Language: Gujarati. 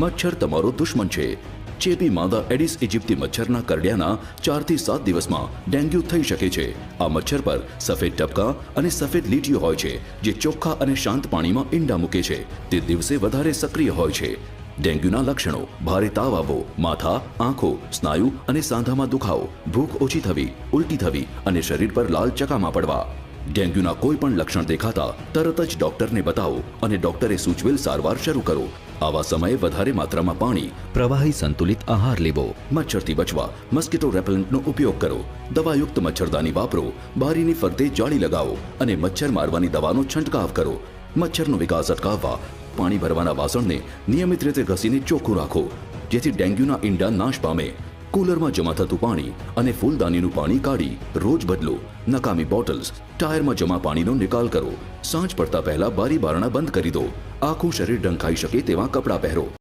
મચ્છર તમારો દુશ્મન છે। ચેપી માદા એડિસ ઇજિપ્તી મચ્છરના કરડ્યાના 4 થી 7 દિવસમાં ડેન્ગ્યુ થઈ શકે છે। આ મચ્છર પર સફેદ ટપકા અને સફેદ લીટીઓ હોય છે, જે ચોખ્ખા અને શાંત પાણીમાં ઈંડા મૂકે છે। તે દિવસે વધારે સક્રિય હોય છે। ડેન્ગ્યુના લક્ષણો: ભારે તાવ આવવો, માથા, આંખો, સ્નાયુ અને સાંધામાં દુખાવો, ભૂખ ઓછી થવી, ઉલટી થવી અને શરીર પર લાલ ચકામા પડવા। ડેન્ગ્યુના કોઈ પણ લક્ષણ દેખાતા તરત જ ડોક્ટરને બતાવો અને ડોક્ટરે સૂચવેલ સારવાર શરૂ કરો। આવા સમયે વધારે માત્રામાં પાણી, પ્રવાહી સંતુલિત આહાર લેવો। મચ્છરથી બચવા મસ્કિટો રેપેલન્ટનો ઉપયોગ કરો। દવાયુક્ત મચ્છરદાની વાપરો। બારીની ફરતે જાળી લગાવો અને મચ્છર મારવાની દવાનો છંટકાવ કરો। મચ્છરનો વિકાસ અટકાવવા પાણી ભરવાના વાસણને નિયમિત રીતે ઘસીને ચોખ્ખું રાખો, જેથી ડેન્ગ્યુના ઈંડા નાશ પામે। કુલરમાં જમા થતું પાણી અને ફૂલદાનીનું પાણી કાઢી રોજ બદલો। નકામી બોટલ્સ, ટાયરમાં જમા પાણીનો નિકાલ કરો। સાંજ પડતા પહેલા બારી બારણા બંધ કરી દો। આખું શરીર ઢંકાઈ શકે તેવા કપડાં પહેરો।